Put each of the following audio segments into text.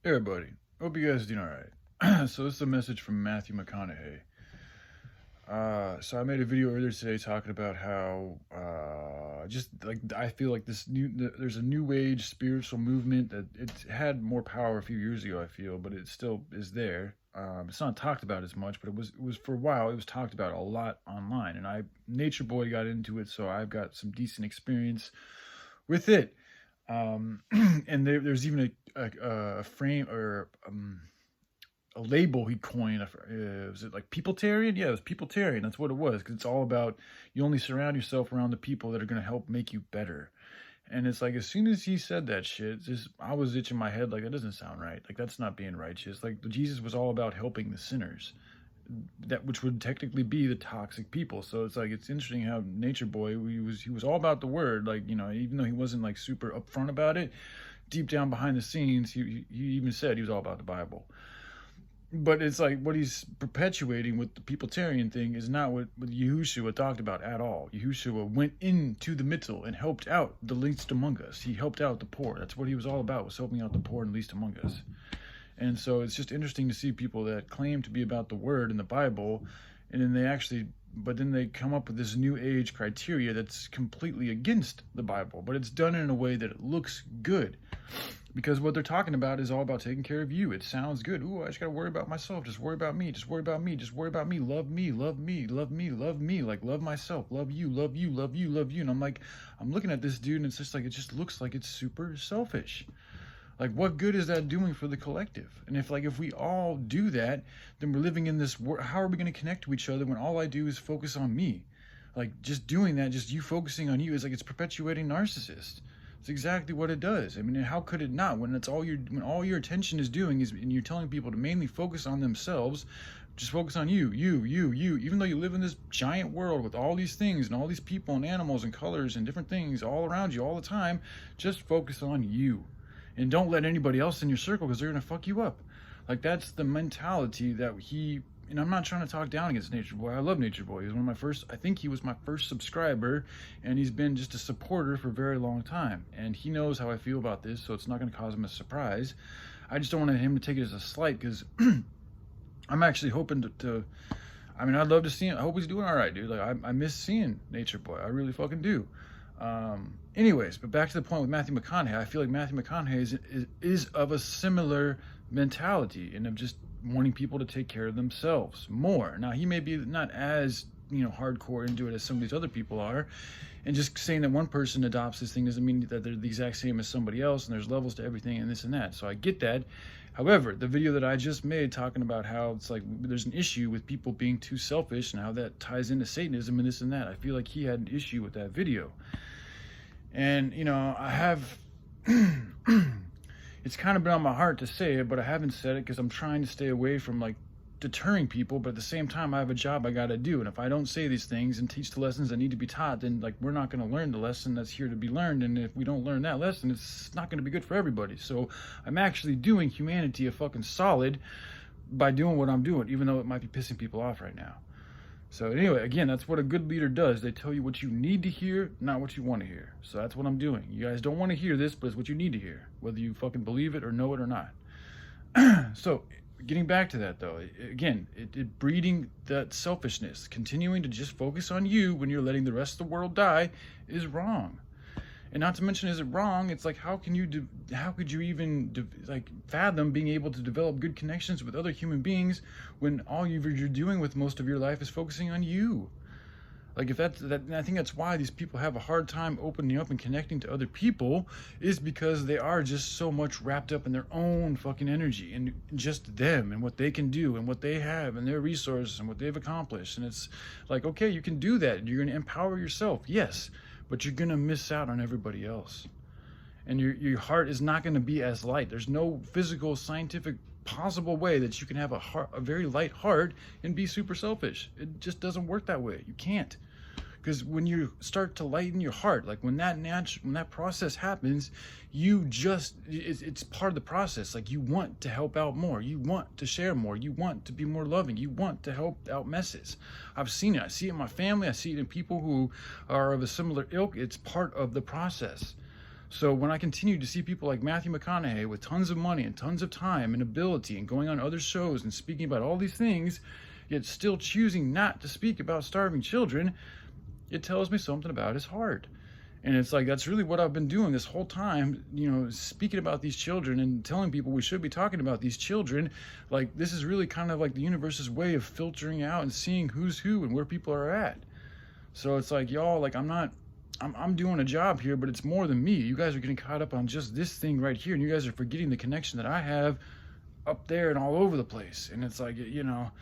Hey everybody, hope you guys are doing alright. So this is a message from Matthew McConaughey. So I made a video earlier today talking about how just like I feel like there's a new age spiritual movement that it had more power a few years ago. I feel, but it still is there. It's not talked about as much, but it was for a while. It was talked about a lot online, and Nature Boy got into it, so I've got some decent experience with it. And there's even a frame or a label he coined. Was it like peopletarian? Yeah, it was peopletarian. That's what it was, because it's all about you only surround yourself around the people that are going to help make you better. And it's like as soon as he said that shit, just I was itching my head like that doesn't sound right. Like that's not being righteous. Like Jesus was all about helping the sinners, that which would technically be the toxic people. So it's like it's interesting how Nature Boy he was all about the word, like even though he wasn't like super upfront about it, deep down behind the scenes he even said he was all about the Bible. But it's like what he's perpetuating with the peopletarian thing is not what Yahushua talked about at all. Yahushua went into the middle and helped out the least among us. He helped out the poor. That's what he was all about, was helping out the poor and least among us. And so it's just interesting to see people that claim to be about the word in the Bible, and then they come up with this new age criteria that's completely against the Bible, but it's done in a way that it looks good. Because what they're talking about is all about taking care of you. It sounds good. Ooh, I just got to worry about myself. Just worry about me. Just worry about me. Just worry about me. Love me. Love me. Love me. Love me. Like, love myself. Love you. Love you. Love you. Love you. And I'm looking at this dude, and it's just like, it just looks like it's super selfish. Like, what good is that doing for the collective? And if we all do that, then we're living in this world. How are we going to connect to each other when all I do is focus on me? Like, just doing that, just you focusing on you, is like it's perpetuating narcissists. It's exactly what it does. I mean, how could it not? When all your attention is doing is, and you're telling people to mainly focus on themselves, just focus on you. Even though you live in this giant world with all these things and all these people and animals and colors and different things all around you all the time, just focus on you, and don't let anybody else in your circle, because they're gonna fuck you up. Like that's the mentality that he. And I'm not trying to talk down against Nature Boy. I love Nature Boy. He was one of my first, I think he was my first subscriber, and he's been just a supporter for a very long time. And he knows how I feel about this, so it's not going to cause him a surprise. I just don't want him to take it as a slight, because I'm actually hoping I mean, I'd love to see him. I hope he's doing all right, dude. Like, I miss seeing Nature Boy. I really fucking do. Anyways, but back to the point with Matthew McConaughey. I feel like Matthew McConaughey is of a similar mentality, and of just wanting people to take care of themselves more. Now, he may be not as hardcore into it as some of these other people are, and just saying that one person adopts this thing doesn't mean that they're the exact same as somebody else, and there's levels to everything and this and that. So I get that. However, the video that I just made talking about how it's like there's an issue with people being too selfish and how that ties into Satanism and this and that, I feel like he had an issue with that video. And I have it's kind of been on my heart to say it, but I haven't said it because I'm trying to stay away from like deterring people. But at the same time, I have a job I got to do, and if I don't say these things and teach the lessons that need to be taught, then like we're not going to learn the lesson that's here to be learned. And if we don't learn that lesson, it's not going to be good for everybody. So I'm actually doing humanity a fucking solid by doing what I'm doing, even though it might be pissing people off right now. So anyway, again, that's what a good leader does. They tell you what you need to hear, not what you want to hear. So that's what I'm doing. You guys don't want to hear this, but it's what you need to hear, whether you fucking believe it or know it or not. So getting back to that, though, again, it breeding that selfishness, continuing to just focus on you when you're letting the rest of the world die, is wrong. And not to mention, is it wrong? It's like, how could you even fathom being able to develop good connections with other human beings when all you're doing with most of your life is focusing on you? Like, if I think that's why these people have a hard time opening up and connecting to other people, is because they are just so much wrapped up in their own fucking energy and just them and what they can do and what they have and their resources and what they've accomplished. And it's like, okay, you can do that. You're going to empower yourself, yes, but you're going to miss out on everybody else. And your heart is not going to be as light. There's no physical, scientific, possible way that you can have a very light heart and be super selfish. It just doesn't work that way. You can't. Because when you start to lighten your heart, like when that process happens, it's part of the process. Like, you want to help out more, you want to share more, you want to be more loving, you want to help out messes. I've seen it. I see it in my family. I see it in people who are of a similar ilk. It's part of the process. So when I continue to see people like Matthew McConaughey with tons of money and tons of time and ability and going on other shows and speaking about all these things, yet still choosing not to speak about starving children, it tells me something about his heart. And it's like, that's really what I've been doing this whole time, you know, speaking about these children and telling people we should be talking about these children. Like, this is really kind of like the universe's way of filtering out and seeing who's who and where people are at. So it's like, y'all, like, I'm doing a job here, but it's more than me. You guys are getting caught up on just this thing right here, and you guys are forgetting the connection that I have up there and all over the place. And it's like, you know,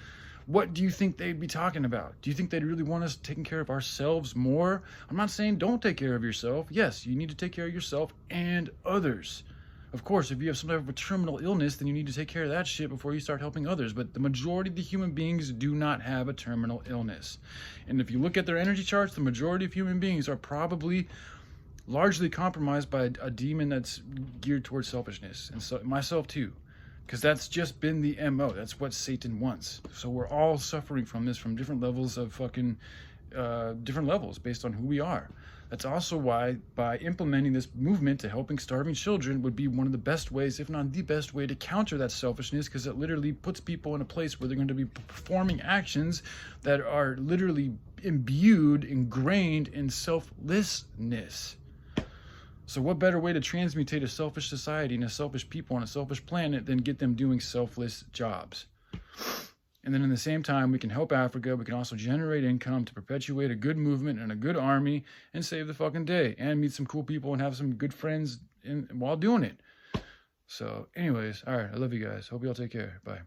what do you think they'd be talking about? Do you think they'd really want us taking care of ourselves more? I'm not saying don't take care of yourself. Yes, you need to take care of yourself and others. Of course, if you have some type of a terminal illness, then you need to take care of that shit before you start helping others. But the majority of the human beings do not have a terminal illness. And if you look at their energy charts, the majority of human beings are probably largely compromised by a demon that's geared towards selfishness. And so myself too. Because that's just been the MO. That's what Satan wants. So we're all suffering from this from different levels of different levels based on who we are. That's also why by implementing this movement to helping starving children would be one of the best ways, if not the best way, to counter that selfishness, because it literally puts people in a place where they're going to be performing actions that are literally imbued, ingrained in selflessness. So what better way to transmutate a selfish society and a selfish people on a selfish planet than get them doing selfless jobs? And then in the same time, we can help Africa. We can also generate income to perpetuate a good movement and a good army and save the fucking day and meet some cool people and have some good friends while doing it. So anyways, all right. I love you guys. Hope you all take care. Bye.